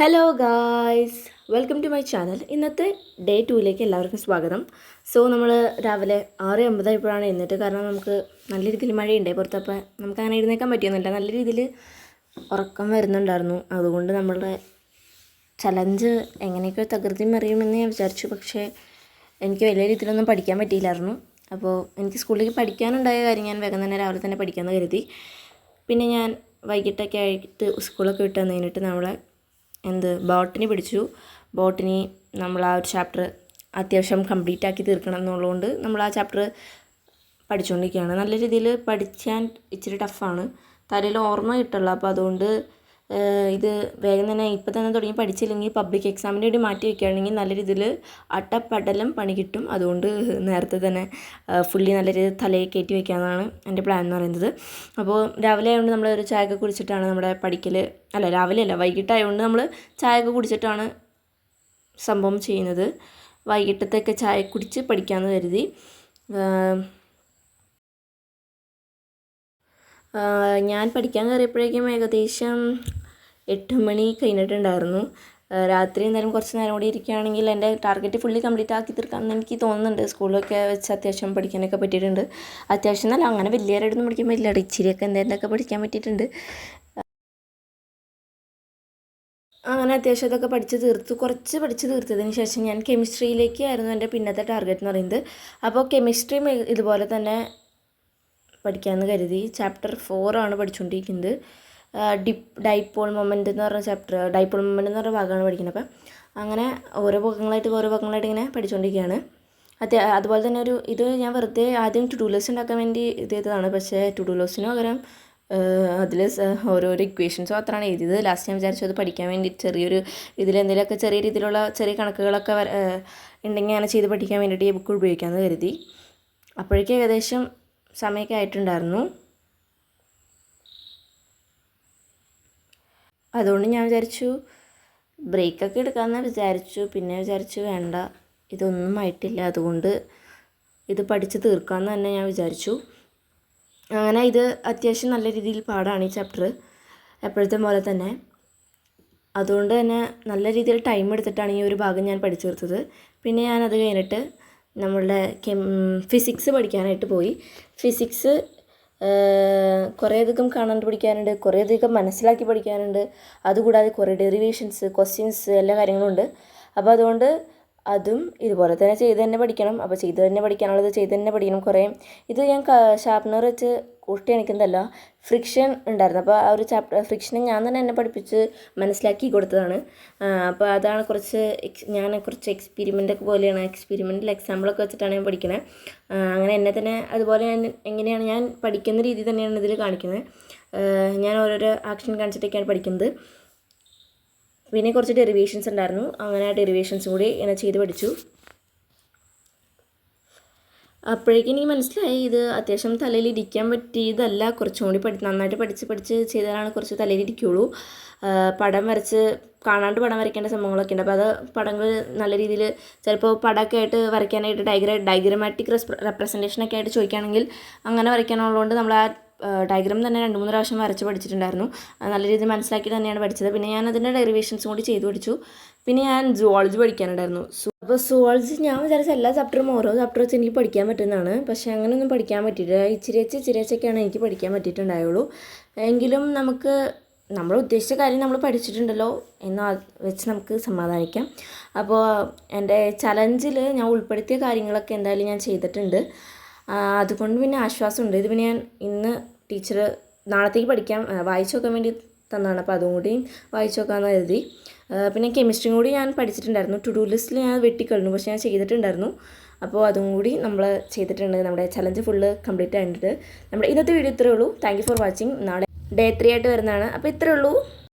Hello guys, welcome to my channel. ഇന്നത്തെ day 2ലേക്ക് എല്ലാവർക്കും സ്വാഗതം. നമ്മൾ രാവിലെ 6:50 എഴുന്നേറ്റ്. കാരണം നമുക്ക് നല്ല രീതിയിൽ മഴയുണ്ടായി പുറത്തപ്പോൾ നമുക്ക് അങ്ങനെ എഴുന്നേക്കാൻ പറ്റിയൊന്നുമില്ല. നല്ല രീതിയിൽ ഉറക്കം വരുന്നുണ്ടായിരുന്നു. അതുകൊണ്ട് നമ്മളുടെ ചലഞ്ച് എങ്ങനെയൊക്കെ തകർത്തി മറിയുമെന്ന് ഞാൻ വിചാരിച്ചു. പക്ഷേ എനിക്ക് വലിയ രീതിയിലൊന്നും പഠിക്കാൻ പറ്റിയില്ലായിരുന്നു. അപ്പോൾ എനിക്ക് സ്കൂളിലേക്ക് പഠിക്കാനുണ്ടായ കാര്യം ഞാൻ വേഗം തന്നെ രാവിലെ തന്നെ പഠിക്കാമെന്ന് കരുതി. പിന്നെ ഞാൻ വൈകിട്ടൊക്കെ ആയിട്ട് സ്കൂളൊക്കെ വിട്ട് വന്നു കഴിഞ്ഞിട്ട് ബോട്ടണി പഠിച്ചു. ബോട്ടണി നമ്മൾ ആ ഒരു ചാപ്റ്റർ അത്യാവശ്യം കംപ്ലീറ്റ് ആക്കി തീർക്കണം എന്നുള്ളതുകൊണ്ട് നമ്മൾ ആ ചാപ്റ്റർ പഠിച്ചുകൊണ്ടിരിക്കുകയാണ്. നല്ല രീതിയിൽ പഠിക്കാൻ ഇച്ചിരി ടഫാണ്, തലയിൽ ഓർമ്മ കിട്ടുള്ളൂ. അപ്പോൾ അതുകൊണ്ട് ഇത് വേഗം തന്നെ ഇപ്പം തന്നെ തുടങ്ങി പഠിച്ചില്ലെങ്കിൽ പബ്ലിക് എക്സാമിൻ്റെ വേണ്ടി മാറ്റി വയ്ക്കുകയാണെങ്കിൽ നല്ല രീതിയിൽ അട്ടപ്പടലം പണി കിട്ടും. അതുകൊണ്ട് നേരത്തെ തന്നെ ഫുള്ളി നല്ല രീതിയിൽ തലയിൽ കയറ്റി വയ്ക്കാമെന്നാണ് എൻ്റെ പ്ലാൻ എന്ന് പറയുന്നത്. അപ്പോൾ രാവിലെ ആയതുകൊണ്ട് നമ്മൾ ഒരു ചായയൊക്കെ കുടിച്ചിട്ടാണ് നമ്മുടെ പഠിക്കൽ. രാവിലെ അല്ല, വൈകിട്ടായതുകൊണ്ട് നമ്മൾ ചായയൊക്കെ കുടിച്ചിട്ടാണ് സംഭവം ചെയ്യുന്നത്. വൈകിട്ടത്തേക്ക് ചായ കുടിച്ച് പഠിക്കാമെന്ന് കരുതി. ഞാൻ പഠിക്കാൻ കയറിയപ്പോഴേക്കും ഏകദേശം 8 മണി കഴിഞ്ഞിട്ടുണ്ടായിരുന്നു. രാത്രി എന്തായാലും കുറച്ച് നേരം കൂടി ഇരിക്കുകയാണെങ്കിൽ എൻ്റെ ടാർഗറ്റ് ഫുള്ളി കംപ്ലീറ്റ് ആക്കി തീർക്കാമെന്ന് എനിക്ക് തോന്നുന്നുണ്ട്. സ്കൂളിലൊക്കെ വെച്ച് അത്യാവശ്യം പഠിക്കാനൊക്കെ പറ്റിയിട്ടുണ്ട്. അത്യാവശ്യം എന്നല്ല, അങ്ങനെ വലിയവരായിട്ടൊന്നും പഠിക്കാൻ പറ്റില്ല, ഇച്ചിരിയൊക്കെ എന്തെങ്കിലുമൊക്കെ പഠിക്കാൻ പറ്റിയിട്ടുണ്ട്. അങ്ങനെ അത്യാവശ്യം അതൊക്കെ കുറച്ച് പഠിച്ച് തീർത്തതിന് ശേഷം ഞാൻ കെമിസ്ട്രിയിലേക്കായിരുന്നു എൻ്റെ പിന്നത്തെ ടാർഗറ്റ് എന്ന് പറയുന്നത്. അപ്പോൾ കെമിസ്ട്രിയും ഇതുപോലെ തന്നെ പഠിക്കാമെന്ന് കരുതി. ചാപ്റ്റർ 4 ആണ് പഠിച്ചുകൊണ്ടിരിക്കുന്നത്. ഡൈപോൾ മൊമെൻ്റ് എന്ന് പറഞ്ഞ ചാപ്റ്റർ, ഡൈപോൾ മൊമെൻ്റ് എന്ന് പറഞ്ഞ ഭാഗമാണ് പഠിക്കുന്നത്. അപ്പം അങ്ങനെ ഓരോ ഭാഗങ്ങളായിട്ട് ഇങ്ങനെ പഠിച്ചുകൊണ്ടിരിക്കുകയാണ്. അതുപോലെ തന്നെ ഇത് ഞാൻ വെറുതെ ആദ്യം ടു ഡു ലിസ്റ്റ് ഉണ്ടാക്കാൻ വേണ്ടി ഇത് ചെയ്തതാണ്. പക്ഷേ ടു ഡു ലിസ്റ്റിന് പകരം അതിൽ ഓരോരോ ഇക്വേഷൻസ് മാത്രമാണ് എഴുതിയത്. ലാസ്റ്റ് ഞാൻ വിചാരിച്ചു അത് പഠിക്കാൻ വേണ്ടി ഇതിലെന്തെങ്കിലുമൊക്കെ ചെറിയ രീതിയിലുള്ള ചെറിയ കണക്കുകളൊക്കെ ഉണ്ടെങ്കിൽ അങ്ങനെ ചെയ്ത് പഠിക്കാൻ വേണ്ടിയിട്ട് ഈ ബുക്ക് ഉപയോഗിക്കാമെന്ന് കരുതി. അപ്പോഴേക്കും ഏകദേശം സമയമൊക്കെ ആയിട്ടുണ്ടായിരുന്നു. അതുകൊണ്ട് ഞാൻ വിചാരിച്ചു ബ്രേക്കൊക്കെ എടുക്കാമെന്ന് വിചാരിച്ചു. പിന്നെ വിചാരിച്ചു വേണ്ട, ഇതൊന്നും ആയിട്ടില്ല, അതുകൊണ്ട് ഇത് പഠിച്ച് തീർക്കാമെന്ന് തന്നെ ഞാൻ വിചാരിച്ചു. അങ്ങനെ ഇത് അത്യാവശ്യം നല്ല രീതിയിൽ പാടാണ് ഈ ചാപ്റ്റർ, എപ്പോഴത്തെ പോലെ തന്നെ. അതുകൊണ്ട് തന്നെ നല്ല രീതിയിൽ ടൈം എടുത്തിട്ടാണ് ഈ ഒരു ഭാഗം ഞാൻ പഠിച്ചു തീർത്തത്. പിന്നെ ഞാനത് കഴിഞ്ഞിട്ട് നമ്മളുടെ ഫിസിക്സ് പഠിക്കാനായിട്ട് പോയി. ഫിസിക്സ് കുറേയധികം കാണാണ്ട് പഠിക്കാനുണ്ട്, കുറേയധികം മനസ്സിലാക്കി പഠിക്കാനുണ്ട്. അതുകൂടാതെ കുറേ ഡെറിവേഷൻസ്, ക്വസ്റ്റ്യൻസ്, എല്ലാ കാര്യങ്ങളും ഉണ്ട്. അപ്പോൾ അതുകൊണ്ട് അതും ഇതുപോലെ തന്നെ ചെയ്ത് തന്നെ പഠിക്കണം. അപ്പോൾ ചെയ്ത് തന്നെ പഠിക്കാനുള്ളത് ചെയ്ത് തന്നെ പഠിക്കണം. ഇത് ഞാൻ ഷാർപ്പ്നർ വെച്ച് കൂട്ടി അണിക്കുന്നതല്ല, ഫ്രിക്ഷൻ ഉണ്ടായിരുന്നു. അപ്പോൾ ആ ഒരു ഫ്രിക്ഷനെ ഞാൻ തന്നെ എന്നെ പഠിപ്പിച്ച് മനസ്സിലാക്കി കൊടുത്തതാണ്. അപ്പോൾ അതാണ് ഞാൻ കുറച്ച് എക്സ്പെരിമെൻ്റൊക്കെ പോലെയാണ്, എക്സ്പെരിമെൻ്റൽ എക്സാമ്പിളൊക്കെ വെച്ചിട്ടാണ് ഞാൻ പഠിക്കുന്നത്. അങ്ങനെ എന്നെ തന്നെ അതുപോലെ എങ്ങനെയാണ് ഞാൻ പഠിക്കുന്ന രീതി തന്നെയാണ് ഇതിൽ കാണിക്കുന്നത്. ഞാൻ ഓരോരോ ആക്ഷൻ കാണിച്ചിട്ടൊക്കെയാണ് പഠിക്കുന്നത്. പിന്നെ കുറച്ച് ഡെറിവേഷൻസ് ഉണ്ടായിരുന്നു. അങ്ങനെ ആ ഡെറിവേഷൻസ് കൂടി ഇങ്ങനെ ചെയ്ത് പഠിച്ചു. അപ്പോഴേക്കും എനിക്ക് മനസ്സിലായി ഇത് അത്യാവശ്യം തലയിൽ ഇരിക്കാൻ പറ്റിയതല്ല. കുറച്ചും കൂടി നന്നായിട്ട് പഠിച്ച് ചെയ്താലാണ് കുറച്ച് തലയിൽ ഇരിക്കുകയുള്ളൂ. കാണാണ്ട് പടം വരയ്ക്കേണ്ട സംഭവങ്ങളൊക്കെ ഉണ്ട്. അപ്പോൾ അത് പടങ്ങൾ നല്ല രീതിയിൽ ചിലപ്പോൾ പടമൊക്കെ ആയിട്ട് വരയ്ക്കാനായിട്ട് ഡയഗ്രമാറ്റിക് റെപ്രസെൻറ്റേഷനൊക്കെ ആയിട്ട് ചോദിക്കുകയാണെങ്കിൽ അങ്ങനെ വരയ്ക്കാനുള്ളതുകൊണ്ട് നമ്മൾ ആ ഡയഗ്രാം തന്നെ 2-3 പ്രാവശ്യം വരച്ച് പഠിച്ചിട്ടുണ്ടായിരുന്നു. നല്ല രീതിയിൽ മനസ്സിലാക്കി തന്നെയാണ് പഠിച്ചത്. പിന്നെ ഞാൻ അതിൻ്റെ ഡെറിവേഷൻസും കൂടി ചെയ്ത് പഠിച്ചു. പിന്നെ ഞാൻ സുവോളജി പഠിക്കാനുണ്ടായിരുന്നു. അപ്പോൾ സുവോളജി ഞാൻ വിചാരിച്ച എല്ലാ ചാപ്റ്ററും ഓരോ ചാപ്റ്റർ വെച്ച് എനിക്ക് പഠിക്കാൻ പറ്റുന്നതാണ്. പക്ഷേ അങ്ങനെയൊന്നും പഠിക്കാൻ പറ്റിയിട്ടില്ല. ഇച്ചിരിയൊക്കെയാണ് എനിക്ക് പഠിക്കാൻ പറ്റിയിട്ടുണ്ടായുള്ളൂ. എങ്കിലും നമ്മൾ ഉദ്ദേശിച്ച കാര്യം നമ്മൾ പഠിച്ചിട്ടുണ്ടല്ലോ എന്ന് വെച്ച് നമുക്ക് സമാധാനിക്കാം. അപ്പോൾ എൻ്റെ ചലഞ്ചിൽ ഞാൻ ഉൾപ്പെടുത്തിയ കാര്യങ്ങളൊക്കെ എന്തായാലും ഞാൻ ചെയ്തിട്ടുണ്ട്. അതുകൊണ്ട് പിന്നെ ആശ്വാസമുണ്ട്. ഇത് പിന്നെ ഞാൻ ഇന്ന് ടീച്ചർ നാളത്തേക്ക് വായിച്ചു നോക്കാൻ വേണ്ടി തന്നതാണ്. അപ്പോൾ അതും കൂടി വായിച്ചു നോക്കാമെന്ന് കരുതി. പിന്നെ കെമിസ്ട്രിയും കൂടി ഞാൻ പഠിച്ചിട്ടുണ്ടായിരുന്നു. ടു ഡു ലിസ്റ്റിൽ ഞാൻ വെട്ടിക്കളഞ്ഞു, പക്ഷേ ഞാൻ ചെയ്തിട്ടുണ്ടായിരുന്നു. അപ്പോൾ അതും കൂടി നമ്മൾ ചെയ്തിട്ടുണ്ട്. നമ്മുടെ ചലഞ്ച് ഫുള്ള് കംപ്ലീറ്റ് ആയിട്ടുണ്ട്. നമ്മുടെ ഇന്നത്തെ വീഡിയോ ഇത്രയേ ഉള്ളൂ. Thank you for watching. നാളെ ഡേ 3 ആയിട്ട് വരുന്നതാണ്. അപ്പോൾ ഇത്രയേ ഉള്ളൂ.